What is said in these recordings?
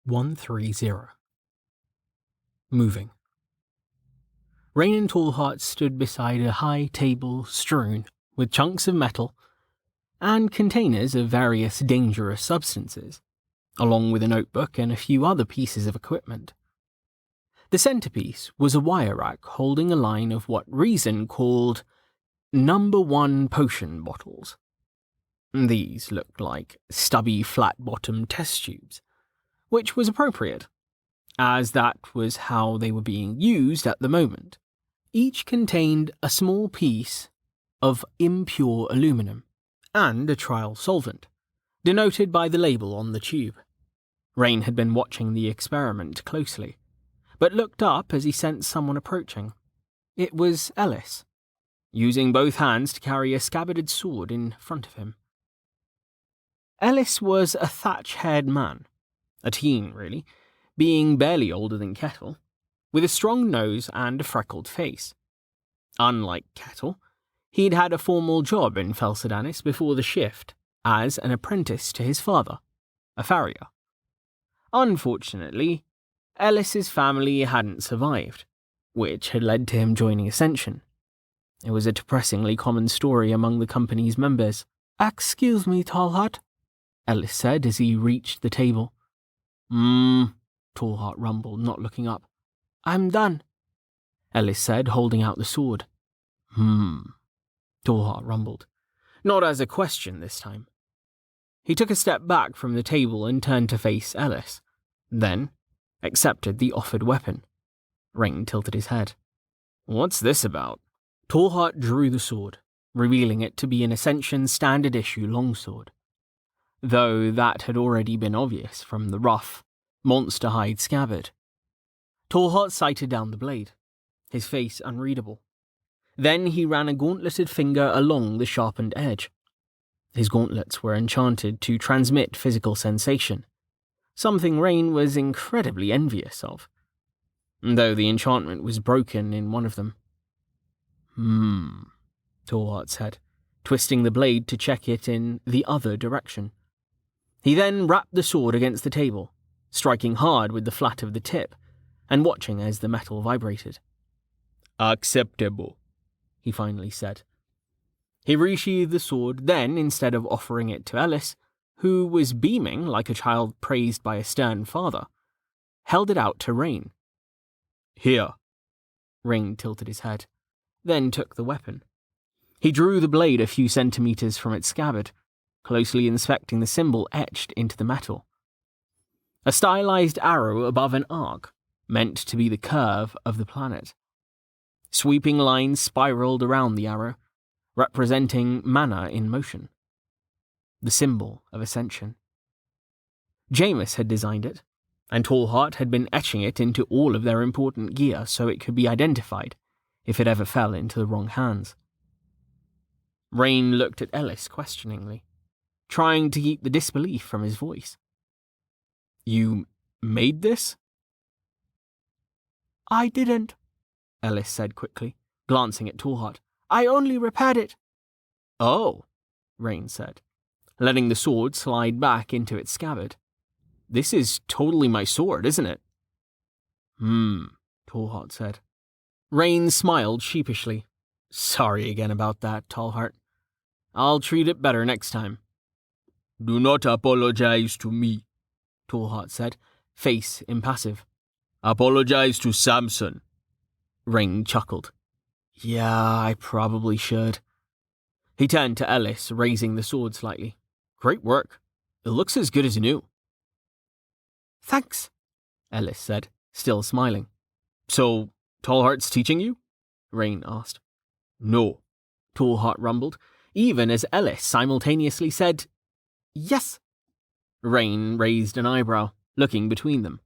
130. Moving. Rain and Tallheart stood beside a high table strewn with chunks of metal and containers of various dangerous substances, along with a notebook and a few other pieces of equipment. The centerpiece was a wire rack holding a line of what Reason called number 1 potion bottles. These looked like stubby, flat-bottomed test tubes, which was appropriate, as that was how they were being used at the moment. Each contained a small piece of impure aluminum and a trial solvent, denoted by the label on the tube. Rain had been watching the experiment closely, but looked up as he sensed someone approaching. It was Ellis, using both hands to carry a scabbarded sword in front of him. Ellis was a thatch-haired man, a teen really, being barely older than Kettle, with a strong nose and a freckled face. Unlike Kettle, he'd had a formal job in Felsedanis before the shift as an apprentice to his father, a farrier. Unfortunately, Ellis's family hadn't survived, which had led to him joining Ascension. It was a depressingly common story among the company's members. "Excuse me, Tallheart," Ellis said as he reached the table. Tallheart rumbled, not looking up. "I'm done," Ellis said, holding out the sword. Tallheart rumbled, not as a question this time. He took a step back from the table and turned to face Ellis, then accepted the offered weapon. Rain tilted his head. "What's this about?" Tallheart drew the sword, revealing it to be an Ascension standard issue longsword, though that had already been obvious from the rough, monster-hide scabbard. Tallheart sighted down the blade, his face unreadable. Then he ran a gauntleted finger along the sharpened edge. His gauntlets were enchanted to transmit physical sensation, something Rain was incredibly envious of, though the enchantment was broken in one of them. Tallheart said, twisting the blade to check it in the other direction. He then rapped the sword against the table, striking hard with the flat of the tip, and watching as the metal vibrated. "Acceptable," he finally said. He resheathed the sword, then, instead of offering it to Ellis, who was beaming like a child praised by a stern father, held it out to Rain. "Here." Rain tilted his head, then took the weapon. He drew the blade a few centimeters from its scabbard, closely inspecting the symbol etched into the metal. A stylized arrow above an arc, meant to be the curve of the planet. Sweeping lines spiraled around the arrow, representing mana in motion. The symbol of Ascension. Jameis had designed it, and Tallheart had been etching it into all of their important gear so it could be identified if it ever fell into the wrong hands. Rain looked at Ellis questioningly, trying to keep the disbelief from his voice. "You made this?" "I didn't," Ellis said quickly, glancing at Tallheart. "I only repaired it." "Oh," Rain said, letting the sword slide back into its scabbard. "This is totally my sword, isn't it?" Tallheart said. Rain smiled sheepishly. "Sorry again about that, Tallheart. I'll treat it better next time." "Do not apologize to me," Tallheart said, face impassive. "Apologize to Samson." Rain chuckled. "Yeah, I probably should." He turned to Ellis, raising the sword slightly. "Great work. It looks as good as new." "Thanks," Ellis said, still smiling. "So, Tallheart's teaching you?" Rain asked. "No," Tallheart rumbled, even as Ellis simultaneously said, "Yes." Rain raised an eyebrow, looking between them.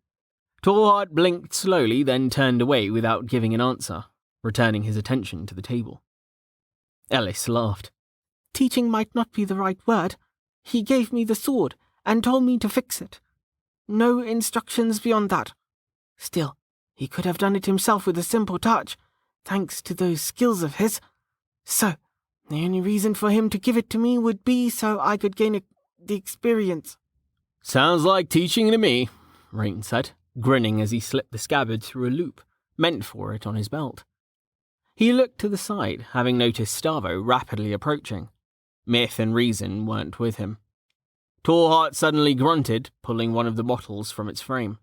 Tallheart blinked slowly, then turned away without giving an answer, returning his attention to the table. Ellis laughed. "Teaching might not be the right word. He gave me the sword and told me to fix it. No instructions beyond that. Still, he could have done it himself with a simple touch, thanks to those skills of his. So, the only reason for him to give it to me would be so I could gain the experience." "Sounds like teaching to me. Rain said, grinning as he slipped the scabbard through a loop, meant for it on his belt. He looked to the side, having noticed Starvo rapidly approaching. Myth and reason weren't with him. Tallheart suddenly grunted, pulling one of the bottles from its frame.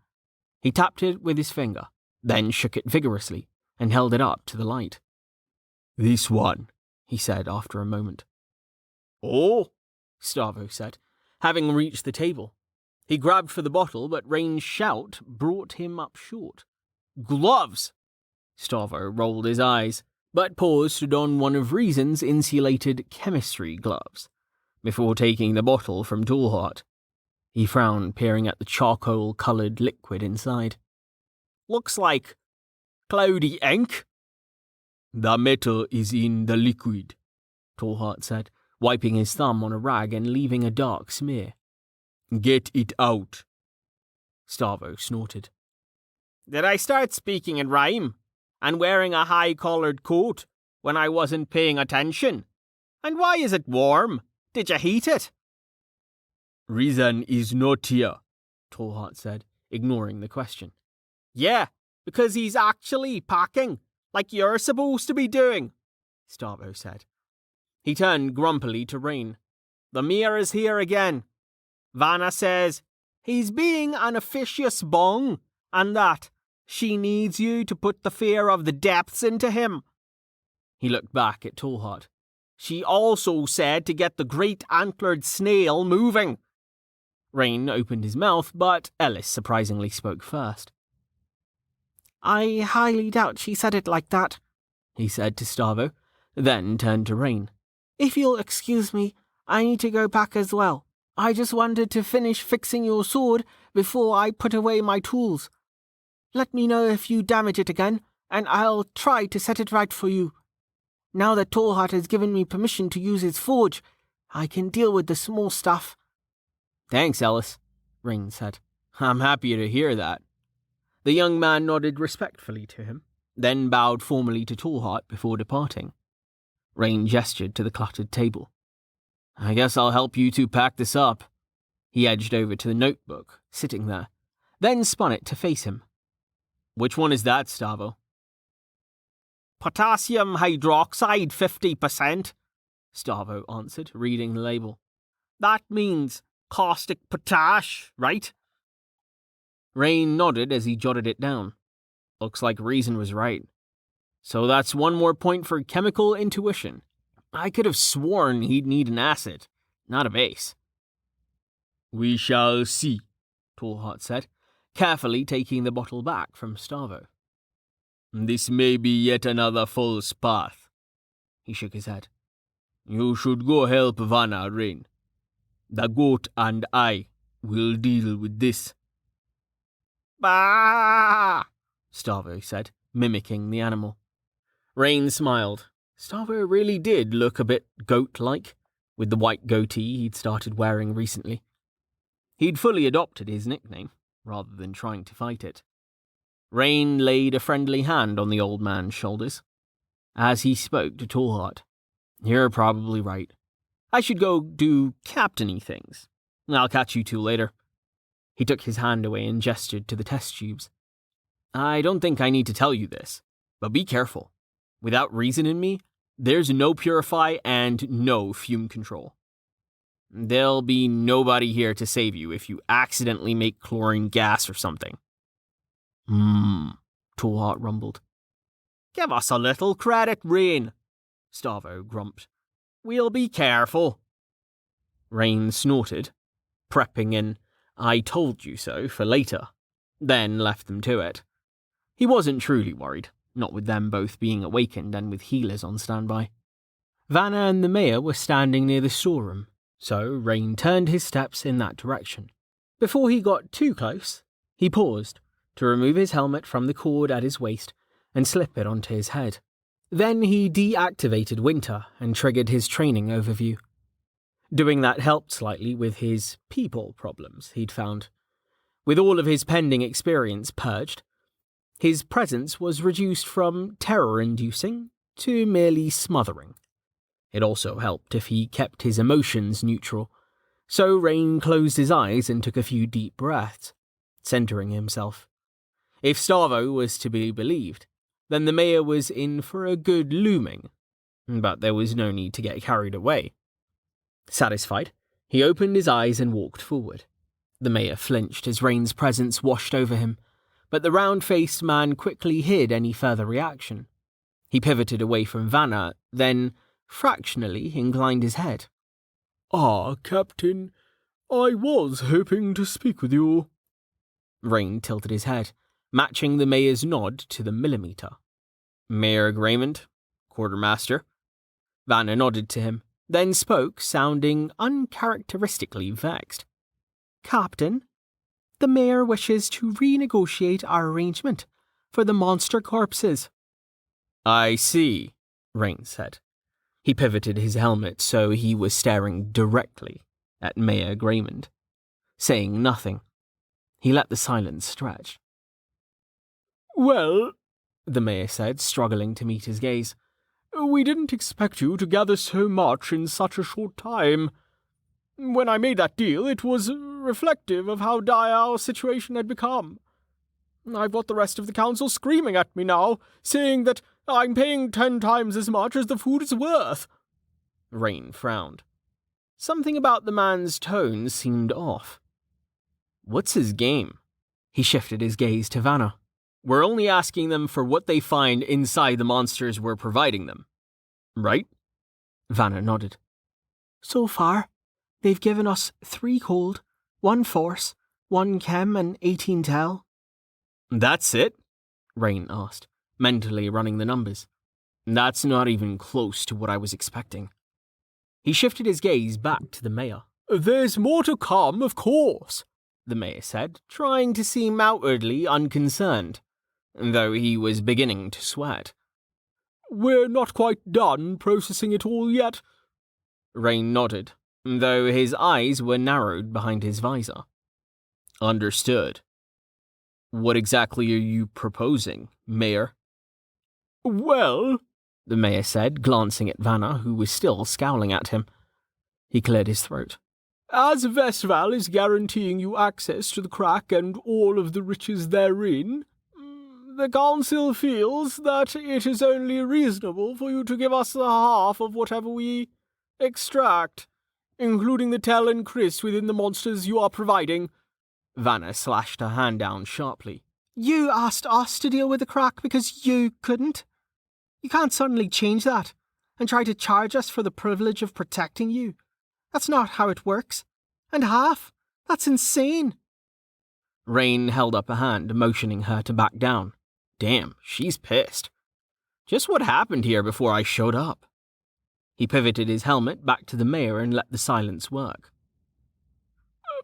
He tapped it with his finger, then shook it vigorously, and held it up to the light. "This one," he said after a moment. "Oh," Starvo said, having reached the table. He grabbed for the bottle, but Rain's shout brought him up short. "Gloves!" Starvo rolled his eyes, but paused on one of Reason's insulated chemistry gloves, before taking the bottle from Tallheart. He frowned, peering at the charcoal-coloured liquid inside. "Looks like cloudy ink." "The metal is in the liquid," Tallheart said, wiping his thumb on a rag and leaving a dark smear. "Get it out." Starvo snorted. "Did I start speaking in rhyme and wearing a high-collared coat when I wasn't paying attention? And why is it warm? Did you heat it?" "Reason is not here," Tallheart said, ignoring the question. "Yeah, because he's actually packing, like you're supposed to be doing," Starvo said. He turned grumpily to Rain. "The mirror's here again. Vanna says he's being an officious bung, and that she needs you to put the fear of the depths into him." He looked back at Tallheart. "She also said to get the great antlered snail moving." Rain opened his mouth, but Ellis surprisingly spoke first. "I highly doubt she said it like that," he said to Starvo, then turned to Rain. "If you'll excuse me, I need to go back as well. I just wanted to finish fixing your sword before I put away my tools. Let me know if you damage it again, and I'll try to set it right for you. Now that Tallheart has given me permission to use his forge, I can deal with the small stuff." "Thanks, Ellis," Rain said. "I'm happy to hear that." The young man nodded respectfully to him, then bowed formally to Tallheart before departing. Rain gestured to the cluttered table. "I guess I'll help you two pack this up." He edged over to the notebook, sitting there, then spun it to face him. "Which one is that, Starvo?" "Potassium hydroxide 50%, Starvo answered, reading the label. "That means caustic potash, right?" Rain nodded as he jotted it down. Looks like Reason was right. So that's one more point for chemical intuition. I could have sworn he'd need an acid, not a base. "We shall see," Tallheart said, carefully taking the bottle back from Starvo. "This may be yet another false path." He shook his head. "You should go help Vanna, Rain. The goat and I will deal with this." "Bah!" Starvo said, mimicking the animal. Rain smiled. Starvo really did look a bit goat-like, with the white goatee he'd started wearing recently. He'd fully adopted his nickname, rather than trying to fight it. Rain laid a friendly hand on the old man's shoulders. As he spoke to Tallheart, "You're probably right. I should go do captain-y things. I'll catch you two later." He took his hand away and gestured to the test tubes. "I don't think I need to tell you this, but be careful. Without Reason in me, there's no purify and no fume control. There'll be nobody here to save you if you accidentally make chlorine gas or something." Tallheart rumbled. "Give us a little credit, Rain," Starvo grumped. "We'll be careful." Rain snorted, prepping an "I told you so" for later, then left them to it. He wasn't truly worried, not with them both being awakened and with healers on standby. Vanna and the mayor were standing near the storeroom, so Rain turned his steps in that direction. Before he got too close, he paused to remove his helmet from the cord at his waist and slip it onto his head. Then he deactivated Winter and triggered his training overview. Doing that helped slightly with his people problems he'd found. With all of his pending experience purged, his presence was reduced from terror-inducing to merely smothering. It also helped if he kept his emotions neutral, so Rain closed his eyes and took a few deep breaths. centering himself. If Stavo was to be believed, then the mayor was in for a good looming, but there was no need to get carried away. Satisfied, he opened his eyes and walked forward. The mayor flinched as Rain's presence washed over him, but the round-faced man quickly hid any further reaction. He pivoted away from Vanna, then, fractionally, inclined his head. "Ah, Captain, I was hoping to speak with you." Rain tilted his head, matching the mayor's nod to the millimeter. "Mayor Graymond, quartermaster." Vanna nodded to him, then spoke, sounding uncharacteristically vexed. "Captain, the mayor wishes to renegotiate our arrangement for the monster corpses." "I see," Rain said. He pivoted his helmet so he was staring directly at Mayor Graymond, saying nothing. He let the silence stretch. "Well," the mayor said, struggling to meet his gaze, "we didn't expect you to gather so much in such a short time. When I made that deal, it was reflective of how dire our situation had become. I've got the rest of the council screaming at me now, saying that I'm paying 10 times as much as the food is worth." Rain frowned. Something about the man's tone seemed off. "What's his game?" He shifted his gaze to Vanna. "We're only asking them for what they find inside the monsters we're providing them. Right?" Vanna nodded. "So far, they've given us 3 cold, 1 force, 1 chem, and 18 tel." "That's it?" Rain asked, mentally running the numbers. "That's not even close to what I was expecting." He shifted his gaze back to the mayor. "There's more to come, of course," the mayor said, trying to seem outwardly unconcerned, though he was beginning to sweat. "We're not quite done processing it all yet." Rain nodded, though his eyes were narrowed behind his visor. "Understood. What exactly are you proposing, Mayor?" "Well," the mayor said, glancing at Vanna, who was still scowling at him. He cleared his throat. "As Vestval is guaranteeing you access to the crack and all of the riches therein, the council feels that it is only reasonable for you to give us the half of whatever we extract, including the Tel and Chris within the monsters you are providing." Vanna slashed her hand down sharply. "You asked us to deal with the crack because you couldn't? You can't suddenly change that and try to charge us for the privilege of protecting you. That's not how it works. And half? That's insane." Rain held up a hand, motioning her to back down. Damn, she's pissed. Just what happened here before I showed up? He pivoted his helmet back to the mayor and let the silence work.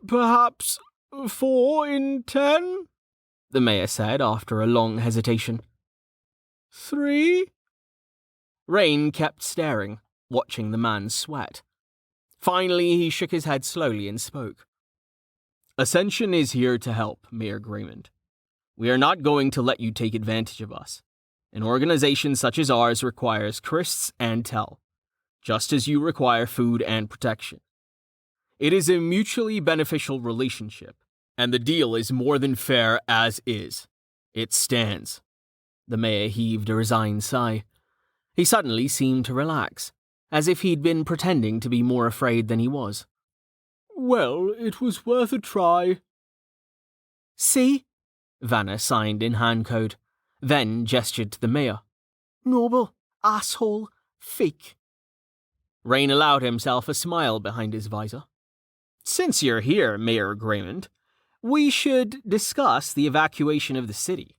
"Perhaps 4 in 10? The mayor said after a long hesitation. 3? Rain kept staring, watching the man sweat. Finally, he shook his head slowly and spoke. "Ascension is here to help, Mayor Graymond. We are not going to let you take advantage of us. An organization such as ours requires crysts and tel, just as you require food and protection. It is a mutually beneficial relationship, and the deal is more than fair as is. It stands." The mayor heaved a resigned sigh. He suddenly seemed to relax, as if he'd been pretending to be more afraid than he was. "Well, it was worth a try." "See?" Vanna signed in hand code, then gestured to the mayor. "Noble, asshole, fake." Rain allowed himself a smile behind his visor. "Since you're here, Mayor Graymond, we should discuss the evacuation of the city."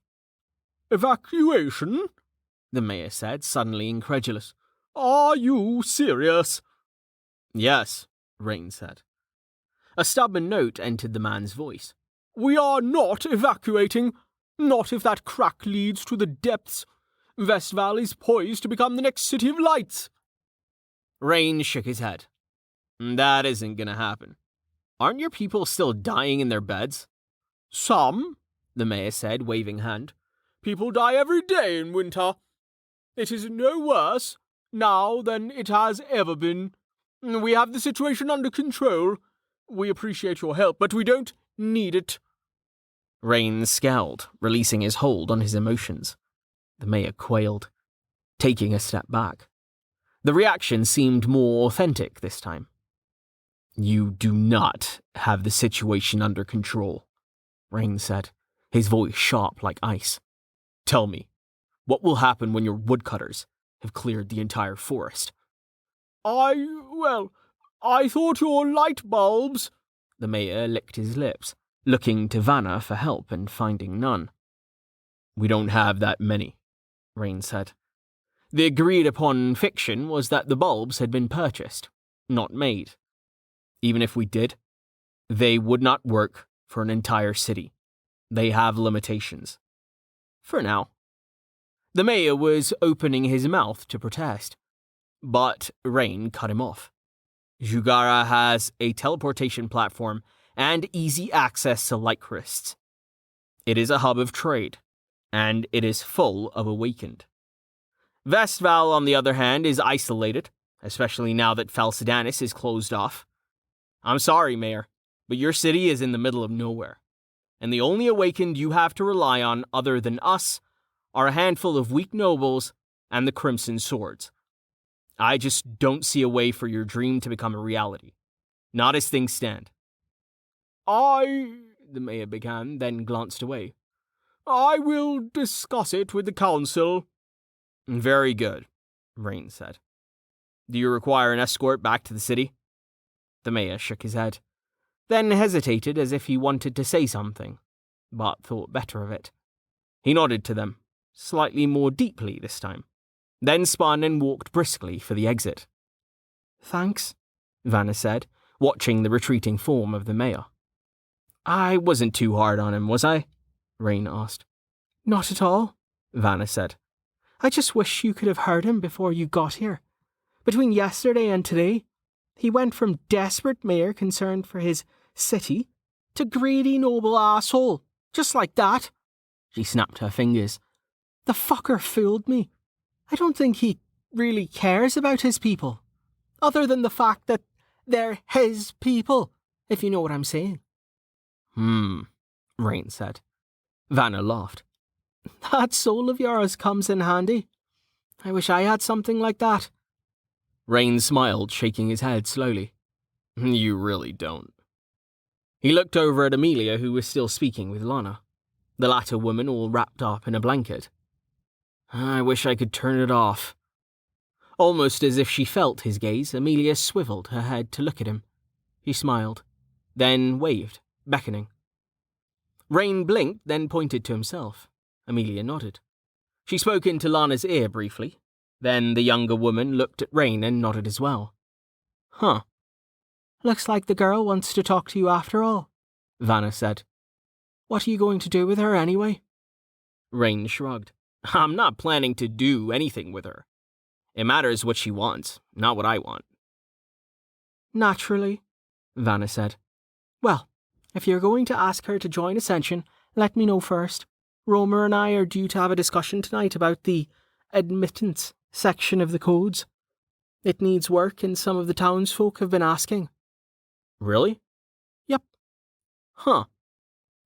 "Evacuation?" the mayor said, suddenly incredulous. "Are you serious?" "Yes," Rain said. A stubborn note entered the man's voice. "We are not evacuating. Not if that crack leads to the depths. Vestval is poised to become the next City of Lights." Rain shook his head. "That isn't gonna happen. Aren't your people still dying in their beds?" "Some," the mayor said, waving hand. "People die every day in winter. It is no worse now than it has ever been. We have the situation under control. We appreciate your help, but we don't need it." Rain scowled, releasing his hold on his emotions. The mayor quailed, taking a step back. The reaction seemed more authentic this time. You do not have the situation under control, Rain said, his voice sharp like ice. Tell me, what will happen when your woodcutters have cleared the entire forest? I thought your light bulbs... The mayor licked his lips, looking to Vanna for help and finding none. We don't have that many, Rain said. The agreed-upon fiction was that the bulbs had been purchased, not made. Even if we did, they would not work for an entire city. They have limitations. For now. The mayor was opening his mouth to protest, but Rain cut him off. Jugara has a teleportation platform and easy access to light crysts. It is a hub of trade, and it is full of awakened. Vestval, on the other hand, is isolated, especially now that Falcidanis is closed off. I'm sorry, Mayor, but your city is in the middle of nowhere, and the only awakened you have to rely on other than us are a handful of weak nobles and the Crimson Swords. I just don't see a way for your dream to become a reality. Not as things stand. The mayor began, then glanced away. I will discuss it with the council. Very good, Rain said. Do you require an escort back to the city? The mayor shook his head, then hesitated as if he wanted to say something, but thought better of it. He nodded to them, slightly more deeply this time, then spun and walked briskly for the exit. Thanks, Vanna said, watching the retreating form of the mayor. I wasn't too hard on him, was I? Rain asked. Not at all, Vanna said. I just wish you could have heard him before you got here. Between yesterday and today, he went from desperate mayor concerned for his city to greedy noble asshole, just like that. She snapped her fingers. The fucker fooled me. I don't think he really cares about his people, other than the fact that they're his people, if you know what I'm saying. Rain said. Vanna laughed. That soul of yours comes in handy. I wish I had something like that. Rain smiled, shaking his head slowly. You really don't. He looked over at Amelia, who was still speaking with Lana, the latter woman all wrapped up in a blanket. I wish I could turn it off. Almost as if she felt his gaze, Amelia swiveled her head to look at him. He smiled, then waved, beckoning. Rain blinked, then pointed to himself. Amelia nodded. She spoke into Lana's ear briefly. Then the younger woman looked at Rain and nodded as well. Huh. Looks like the girl wants to talk to you after all, Vanna said. What are you going to do with her anyway? Rain shrugged. I'm not planning to do anything with her. It matters what she wants, not what I want. Naturally, Vanna said. Well, if you're going to ask her to join Ascension, let me know first. Romer and I are due to have a discussion tonight about the admittance section of the codes. It needs work and some of the townsfolk have been asking. Really? Yep. Huh.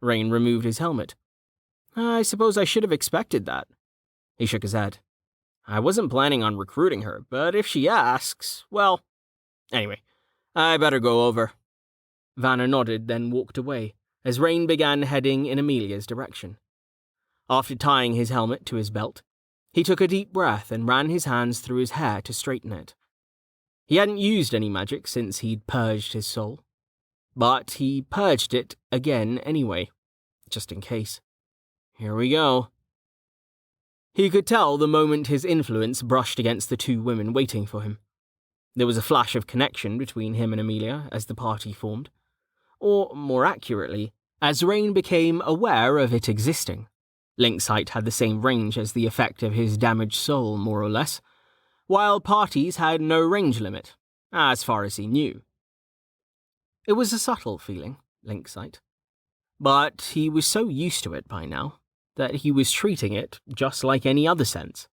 Rain removed his helmet. I suppose I should have expected that. He shook his head. I wasn't planning on recruiting her, but if she asks, well... Anyway, I better go over. Vanna nodded, then walked away, as Rain began heading in Amelia's direction. After tying his helmet to his belt, he took a deep breath and ran his hands through his hair to straighten it. He hadn't used any magic since he'd purged his soul, but he purged it again anyway, just in case. Here we go. He could tell the moment his influence brushed against the two women waiting for him. There was a flash of connection between him and Amelia as the party formed, or more accurately, as Rain became aware of it existing. Link's sight had the same range as the effect of his damaged soul, more or less, while parties had no range limit, as far as he knew. It was a subtle feeling, Link's sight, but he was so used to it by now that he was treating it just like any other sense.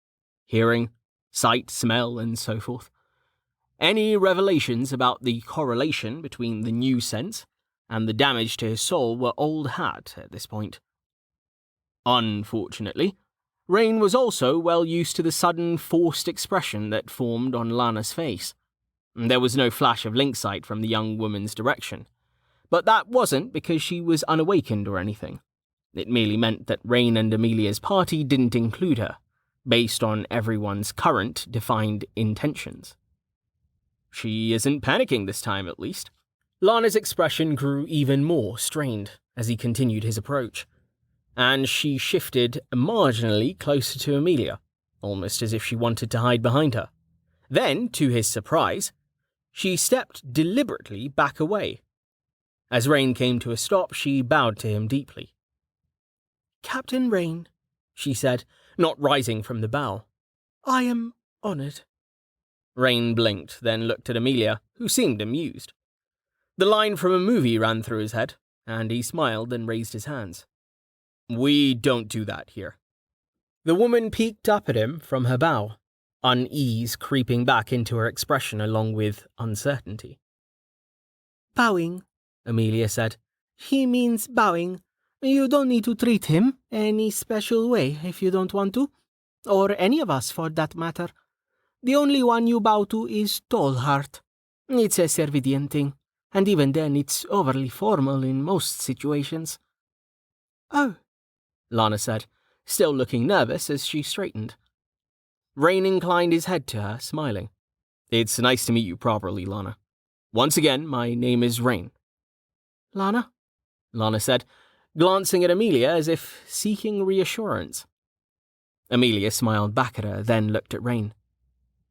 Hearing, sight, smell, and so forth. Any revelations about the correlation between the new sense and the damage to his soul were old hat at this point. Unfortunately, Rain was also well used to the sudden, forced expression that formed on Lana's face. There was no flash of link sight from the young woman's direction, but that wasn't because she was unawakened or anything. It merely meant that Rain and Amelia's party didn't include her, based on everyone's current defined intentions. She isn't panicking this time, at least. Lana's expression grew even more strained as he continued his approach, and she shifted marginally closer to Amelia, almost as if she wanted to hide behind her. Then, to his surprise, she stepped deliberately back away. As Rain came to a stop, she bowed to him deeply. "Captain Rain," she said, not rising from the bow. "I am honoured." Rain blinked, then looked at Amelia, who seemed amused. The line from a movie ran through his head, and he smiled and raised his hands. "We don't do that here." The woman peeked up at him from her bow, unease creeping back into her expression along with uncertainty. "Bowing," Amelia said. "He means bowing. You don't need to treat him any special way if you don't want to, or any of us for that matter. The only one you bow to is Tallheart. It's a Servidian thing, and even then it's overly formal in most situations." "Oh," Lana said, still looking nervous as she straightened. Rain inclined his head to her, smiling. "It's nice to meet you properly, Lana. Once again, my name is Rain." "Lana?" Lana said, glancing at Amelia as if seeking reassurance. Amelia smiled back at her, then looked at Rain.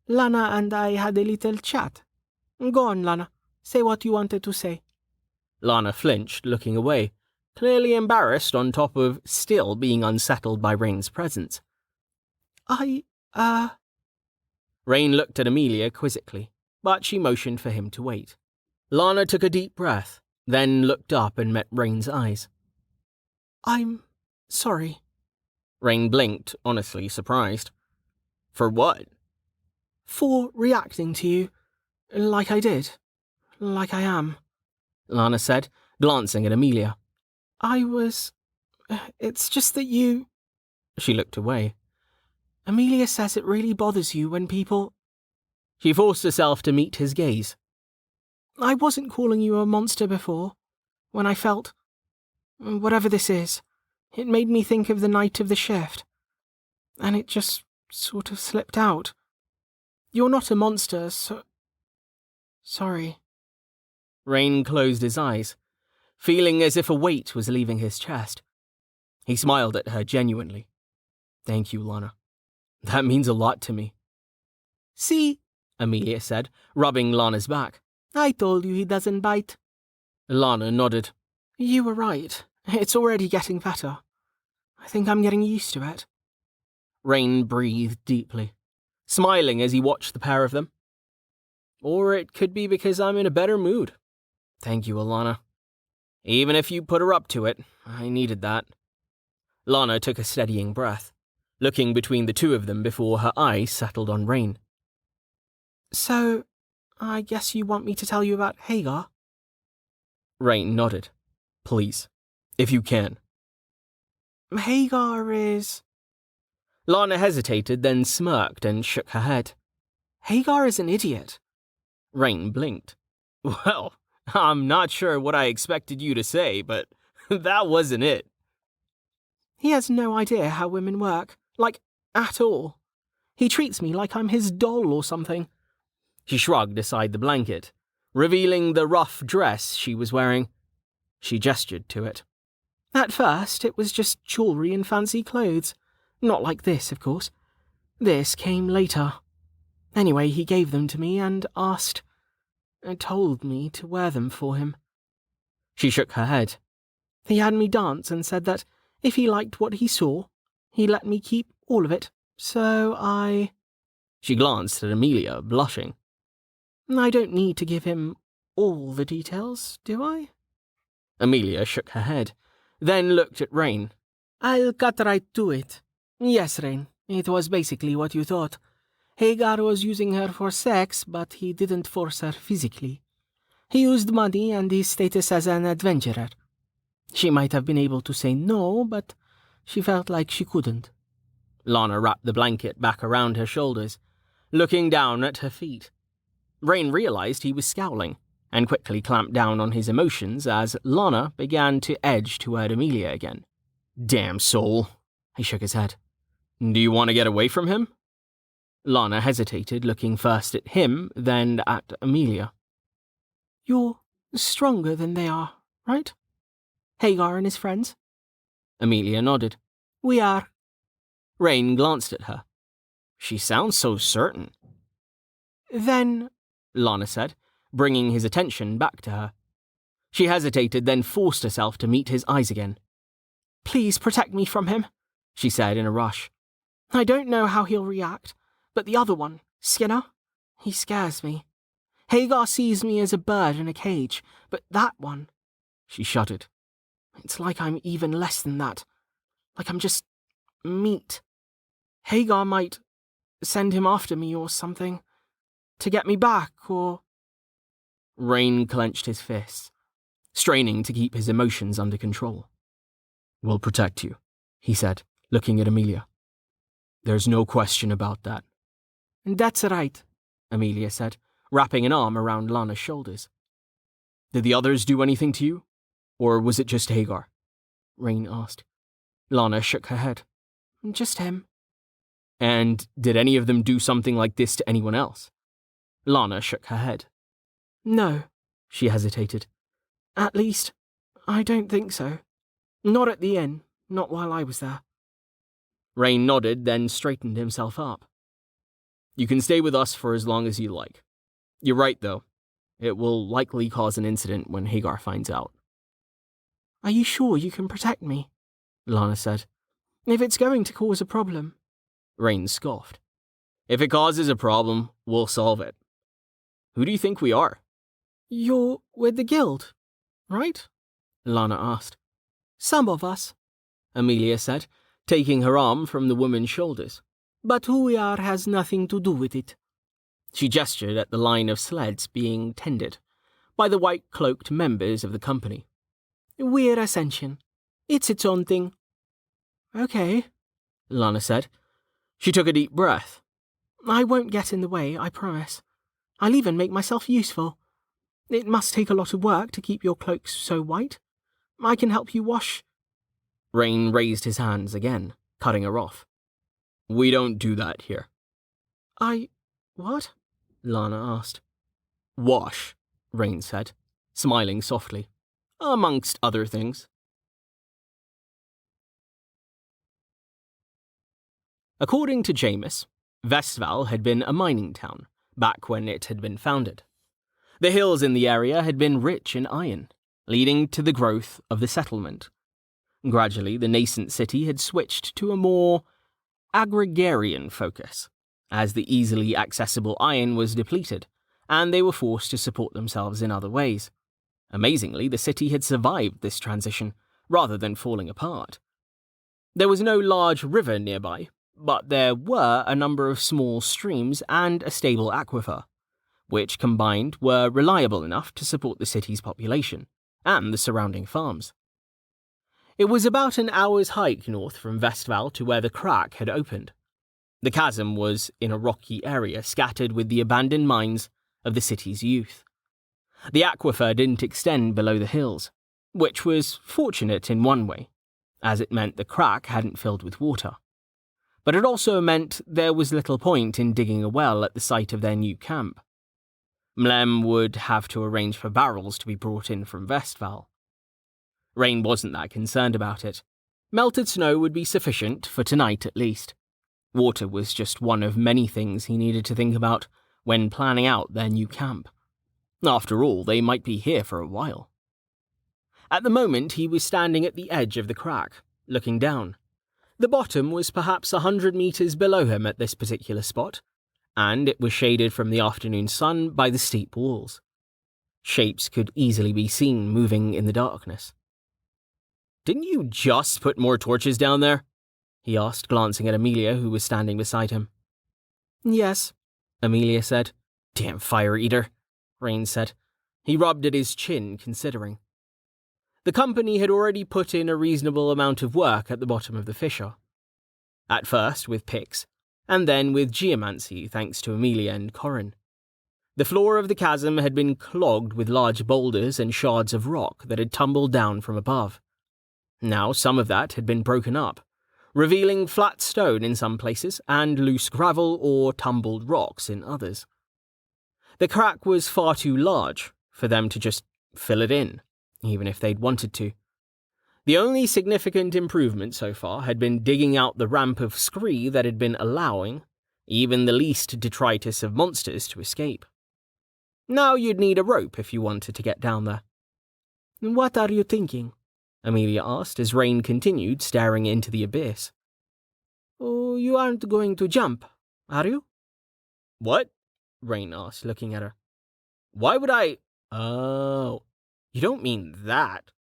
"Lana and I had a little chat. Go on, Lana. Say what you wanted to say." Lana flinched, looking away, clearly embarrassed on top of still being unsettled by Rain's presence. Rain looked at Amelia quizzically, but she motioned for him to wait. Lana took a deep breath, then looked up and met Rain's eyes. "I'm sorry." Rain blinked, honestly surprised. "For what?" "For reacting to you, like I did, like I am," Lana said, glancing at Amelia. It's just that you..." She looked away. "Amelia says it really bothers you when people..." She forced herself to meet his gaze. "I wasn't calling you a monster before. When I felt... whatever this is, it made me think of the night of the shift. And it just sort of slipped out. You're not a monster, so... sorry." Rain closed his eyes, feeling as if a weight was leaving his chest. He smiled at her genuinely. "Thank you, Lana. That means a lot to me." "See," Amelia said, rubbing Lana's back. "I told you he doesn't bite." Lana nodded. "You were right. It's already getting better. I think I'm getting used to it." Rain breathed deeply, smiling as he watched the pair of them. "Or it could be because I'm in a better mood. Thank you, Alana. Even if you put her up to it, I needed that." Lana took a steadying breath, looking between the two of them before her eyes settled on Rain. "So, I guess you want me to tell you about Hagar?" Rain nodded. "Please, if you can." "Hagar is..." Lana hesitated, then smirked and shook her head. "Hagar is an idiot." Rain blinked. "Well, I'm not sure what I expected you to say, but that wasn't it." "He has no idea how women work. Like, at all. He treats me like I'm his doll or something." She shrugged aside the blanket, revealing the rough dress she was wearing. She gestured to it. "At first, it was just jewellery and fancy clothes. Not like this, of course. This came later. Anyway, he gave them to me and told me to wear them for him." She shook her head. "He had me dance and said that if he liked what he saw, he'd let me keep all of it. So She glanced at Amelia, blushing. "I don't need to give him all the details, do I?" Amelia shook her head, then looked at Rain. "I'll cut right to it. Yes, Rain, it was basically what you thought. Hagar was using her for sex, but he didn't force her physically. He used money and his status as an adventurer. She might have been able to say no, but She felt like she couldn't. Lana wrapped the blanket back around her shoulders, looking down at her feet. Rain realized he was scowling, and quickly clamped down on his emotions as Lana began to edge toward Amelia again. Damn soul. He shook his head. Do you want to get away from him? Lana hesitated, looking first at him, then at Amelia. You're stronger than they are, right? Hagar and his friends? Amelia nodded. We are. Rain glanced at her. She sounds so certain. Then, Lana said, bringing his attention back to her. She hesitated, then forced herself to meet his eyes again. Please protect me from him, she said in a rush. I don't know how he'll react, but the other one, Skinner, he scares me. Hagar sees me as a bird in a cage, but that one, she shuddered. It's like I'm even less than that. Like I'm just meat. Hagar might send him after me or something. To get me back, or... Rain clenched his fists, straining to keep his emotions under control. We'll protect you, he said, looking at Amelia. There's no question about that. That's right, Amelia said, wrapping an arm around Lana's shoulders. Did the others do anything to you? Or was it just Hagar? Rain asked. Lana shook her head. Just him. And did any of them do something like this to anyone else? Lana shook her head. No, she hesitated. At least, I don't think so. Not at the inn, not while I was there. Rain nodded, then straightened himself up. You can stay with us for as long as you like. You're right, though. It will likely cause an incident when Hagar finds out. Are you sure you can protect me? Lana said. If it's going to cause a problem. Rain scoffed. If it causes a problem, we'll solve it. Who do you think we are? You're with the guild, right? Lana asked. Some of us, Amelia said, taking her arm from the woman's shoulders. But who we are has nothing to do with it. She gestured at the line of sleds being tended by the white-cloaked members of the company. We're Ascension. It's its own thing. Okay, Lana said. She took a deep breath. I won't get in the way, I promise. I'll even make myself useful. It must take a lot of work to keep your cloaks so white. I can help you wash. Rain raised his hands again, cutting her off. We don't do that here. What? Lana asked. Wash, Rain said, smiling softly, amongst other things. According to Jameis, Vestval had been a mining town back when it had been founded. The hills in the area had been rich in iron, leading to the growth of the settlement. Gradually, the nascent city had switched to a more agrarian focus, as the easily accessible iron was depleted, and they were forced to support themselves in other ways. Amazingly, the city had survived this transition, rather than falling apart. There was no large river nearby, but there were a number of small streams and a stable aquifer, which combined were reliable enough to support the city's population and the surrounding farms. It was about an hour's hike north from Vestval to where the crack had opened. The chasm was in a rocky area scattered with the abandoned mines of the city's youth. The aquifer didn't extend below the hills, which was fortunate in one way, as it meant the crack hadn't filled with water. But it also meant there was little point in digging a well at the site of their new camp. Mlem would have to arrange for barrels to be brought in from Vestval. Rain wasn't that concerned about it. Melted snow would be sufficient for tonight at least. Water was just one of many things he needed to think about when planning out their new camp. After all, they might be here for a while. At the moment, he was standing at the edge of the crack, looking down. The bottom was perhaps 100 meters below him at this particular spot, and it was shaded from the afternoon sun by the steep walls. Shapes could easily be seen moving in the darkness. Didn't you just put more torches down there? He asked, glancing at Amelia, who was standing beside him. Yes, Amelia said. Damn fire eater, Rain said. He rubbed at his chin, considering. The company had already put in a reasonable amount of work at the bottom of the fissure. At first with picks, and then with geomancy thanks to Amelia and Corin. The floor of the chasm had been clogged with large boulders and shards of rock that had tumbled down from above. Now some of that had been broken up, revealing flat stone in some places and loose gravel or tumbled rocks in others. The crack was far too large for them to just fill it in, even if they'd wanted to. The only significant improvement so far had been digging out the ramp of scree that had been allowing even the least detritus of monsters to escape. Now you'd need a rope if you wanted to get down there. "What are you thinking?" Amelia asked as Rain continued staring into the abyss. "Oh, you aren't going to jump, are you?" "What?" Rain asked, looking at her. "Why would I— Oh, you don't mean that.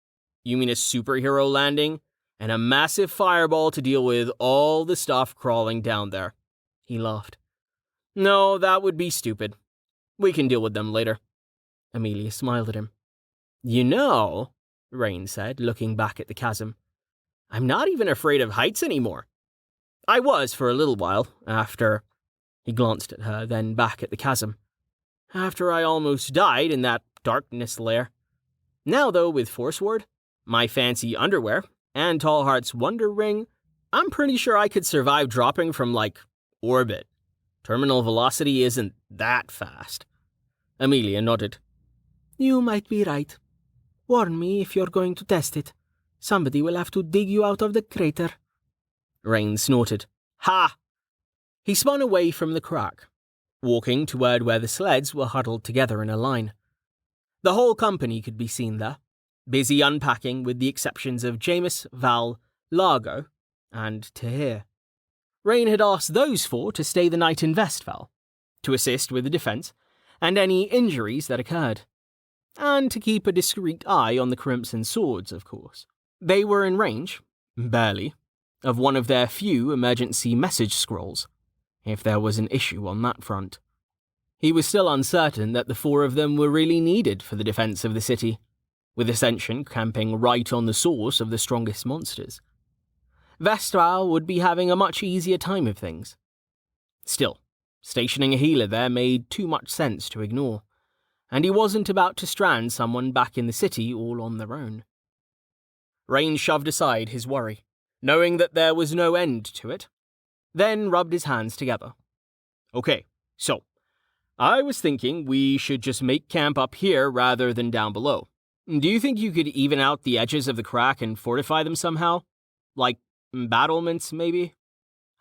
You mean a superhero landing and a massive fireball to deal with all the stuff crawling down there." He laughed. "No, that would be stupid. We can deal with them later." Amelia smiled at him. "You know," Rain said, looking back at the chasm, "I'm not even afraid of heights anymore. I was for a little while, after—" He glanced at her, then back at the chasm. "After I almost died in that darkness lair. Now, though, with Force Ward, my fancy underwear, and Tallheart's Wonder Ring, I'm pretty sure I could survive dropping from, orbit. Terminal velocity isn't that fast." Amelia nodded. "You might be right. Warn me if you're going to test it. Somebody will have to dig you out of the crater." Rain snorted. "Ha!" He spun away from the crack, walking toward where the sleds were huddled together in a line. The whole company could be seen there, busy unpacking with the exceptions of Jameis, Val, Largo, and Tahir. Rain had asked those four to stay the night in Vestval, to assist with the defense and any injuries that occurred, and to keep a discreet eye on the Crimson Swords, of course. They were in range, barely, of one of their few emergency message scrolls, if there was an issue on that front. He was still uncertain that the four of them were really needed for the defense of the city, with Ascension camping right on the source of the strongest monsters. Vestval would be having a much easier time of things. Still, stationing a healer there made too much sense to ignore, and he wasn't about to strand someone back in the city all on their own. Rain shoved aside his worry, knowing that there was no end to it, then rubbed his hands together. "Okay, so, I was thinking we should just make camp up here rather than down below. Do you think you could even out the edges of the crack and fortify them somehow? Like battlements, maybe?"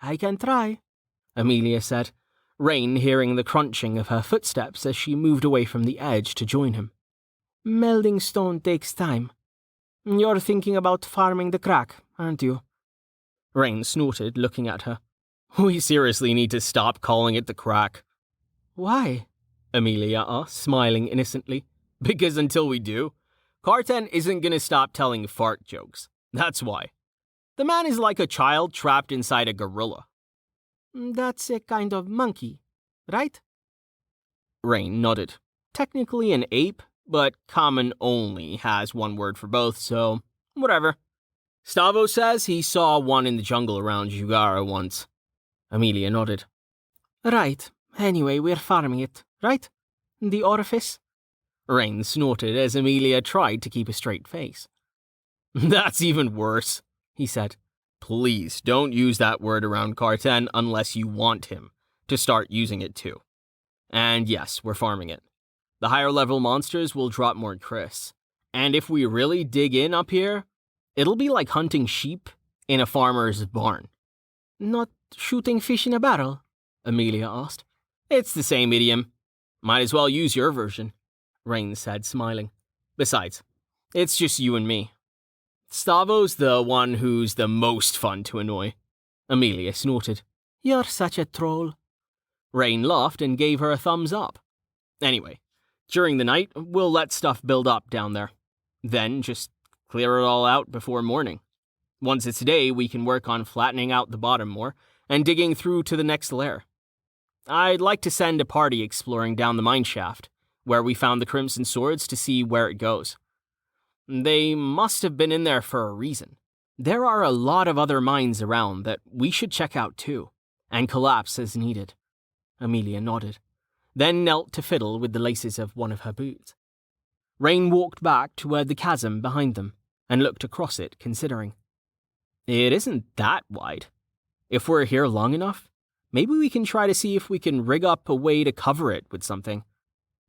"I can try," Amelia said, Rain hearing the crunching of her footsteps as she moved away from the edge to join him. "Melding stone takes time. You're thinking about farming the crack, aren't you?" Rain snorted, looking at her. "We seriously need to stop calling it the crack." "Why?" Amelia asked, smiling innocently. "Because until we do, Carten isn't going to stop telling fart jokes. That's why. The man is like a child trapped inside a gorilla." "That's a kind of monkey, right?" Rain nodded. "Technically an ape, but Common only has one word for both, so whatever. Stavo says he saw one in the jungle around Jugara once." Amelia nodded. "Right. Anyway, we're farming it, right? The orifice?" Rain snorted as Amelia tried to keep a straight face. "That's even worse," he said. "Please don't use that word around Carten unless you want him to start using it too. And yes, we're farming it. The higher level monsters will drop more Chris. And if we really dig in up here, it'll be like hunting sheep in a farmer's barn." "Not shooting fish in a barrel?" Amelia asked. "It's the same idiom. Might as well use your version," Rain said, smiling. "Besides, it's just you and me. Stavo's the one who's the most fun to annoy." Amelia snorted. "You're such a troll." Rain laughed and gave her a thumbs up. "Anyway, during the night, we'll let stuff build up down there. Then just clear it all out before morning. Once it's day, we can work on flattening out the bottom more and digging through to the next lair. I'd like to send a party exploring down the mine shaft, where we found the Crimson Swords, to see where it goes. They must have been in there for a reason. There are a lot of other mines around that we should check out too, and collapse as needed. Amelia nodded, then knelt to fiddle with the laces of one of her boots. Rain walked back toward the chasm behind them and looked across it, considering. It isn't that wide. If we're here long enough, maybe we can try to see if we can rig up a way to cover it with something.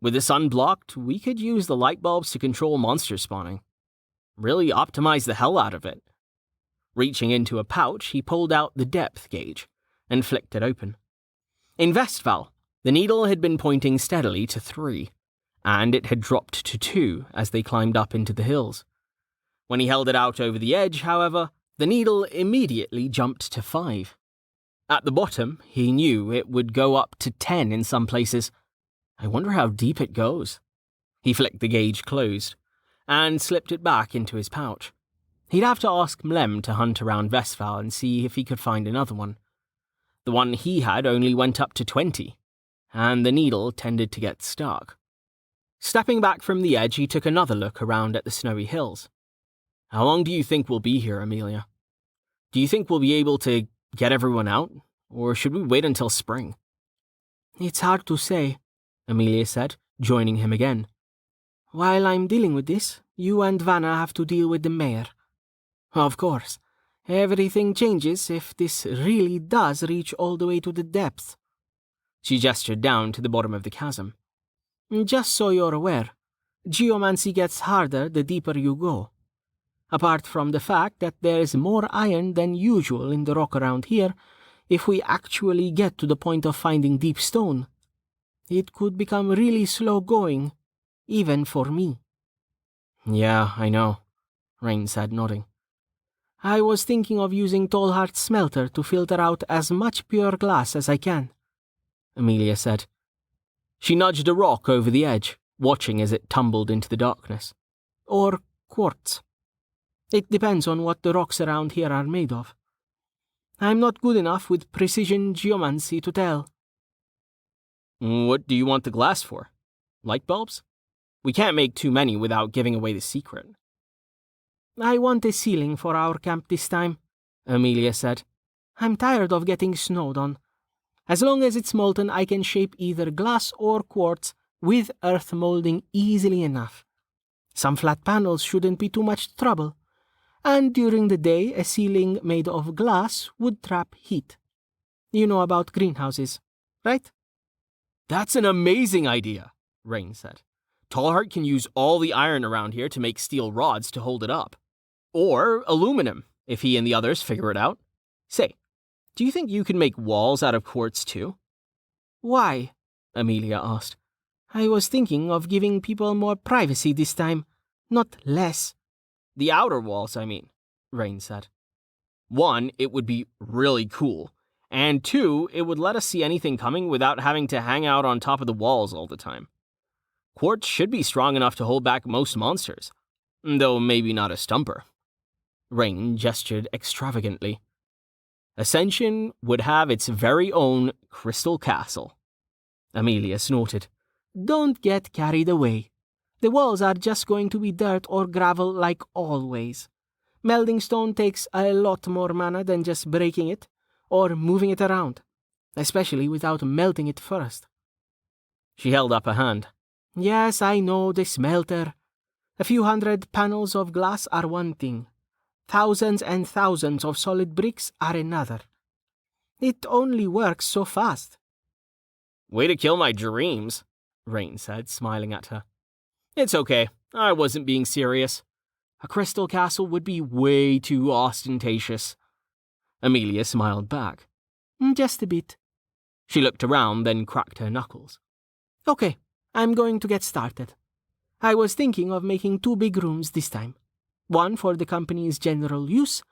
With the sun blocked, we could use the light bulbs to control monster spawning. Really optimize the hell out of it. Reaching into a pouch, he pulled out the depth gauge and flicked it open. In Westphal, the needle had been pointing steadily to 3, and it had dropped to 2 as they climbed up into the hills. When he held it out over the edge, however, the needle immediately jumped to 5. At the bottom, he knew it would go up to 10 in some places. I wonder how deep it goes. He flicked the gauge closed and slipped it back into his pouch. He'd have to ask Mlem to hunt around Westphal and see if he could find another one. The one he had only went up to 20, and the needle tended to get stuck. Stepping back from the edge, he took another look around at the snowy hills. How long do you think we'll be here, Amelia? Do you think we'll be able to get everyone out, or should we wait until spring? It's hard to say, Amelia said, joining him again. While I'm dealing with this, you and Vanna have to deal with the mayor. Of course, everything changes if this really does reach all the way to the depths. She gestured down to the bottom of the chasm. Just so you're aware, geomancy gets harder the deeper you go. Apart from the fact that there's more iron than usual in the rock around here, if we actually get to the point of finding deep stone, it could become really slow going, even for me. Yeah, I know, Rain said, nodding. I was thinking of using Tallheart's smelter to filter out as much pure glass as I can, Amelia said. She nudged a rock over the edge, watching as it tumbled into the darkness. Or quartz. It depends on what the rocks around here are made of. I'm not good enough with precision geomancy to tell. What do you want the glass for? Light bulbs? We can't make too many without giving away the secret. I want a ceiling for our camp this time, Amelia said. I'm tired of getting snowed on. As long as it's molten, I can shape either glass or quartz with earth molding easily enough. Some flat panels shouldn't be too much trouble. And during the day, a ceiling made of glass would trap heat. You know about greenhouses, right? That's an amazing idea, Rain said. Tallheart can use all the iron around here to make steel rods to hold it up. Or aluminum, if he and the others figure it out. Say, do you think you can make walls out of quartz too? Why? Amelia asked. I was thinking of giving people more privacy this time, not less. The outer walls, I mean, Rain said. 1, it would be really cool. And 2, it would let us see anything coming without having to hang out on top of the walls all the time. Quartz should be strong enough to hold back most monsters, though maybe not a stumper. Rain gestured extravagantly. Ascension would have its very own crystal castle. Amelia snorted. Don't get carried away. The walls are just going to be dirt or gravel like always. Melding stone takes a lot more mana than just breaking it or moving it around, especially without melting it first. She held up a hand. Yes, I know, the smelter. A few hundred panels of glass are one thing. Thousands and thousands of solid bricks are another. It only works so fast. Way to kill my dreams, Rain said, smiling at her. It's okay. I wasn't being serious. A crystal castle would be way too ostentatious. Amelia smiled back. Just a bit. She looked around, then cracked her knuckles. Okay, I'm going to get started. I was thinking of making 2 big rooms this time. One for the company's general use,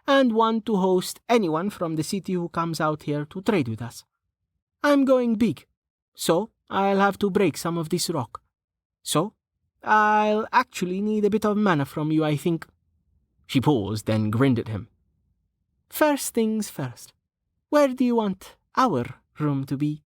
and one to host anyone from the city who comes out here to trade with us. I'm going big, so I'll have to break some of this rock. So, I'll actually need a bit of mana from you, I think. She paused, then grinned at him. First things first. Where do you want our room to be?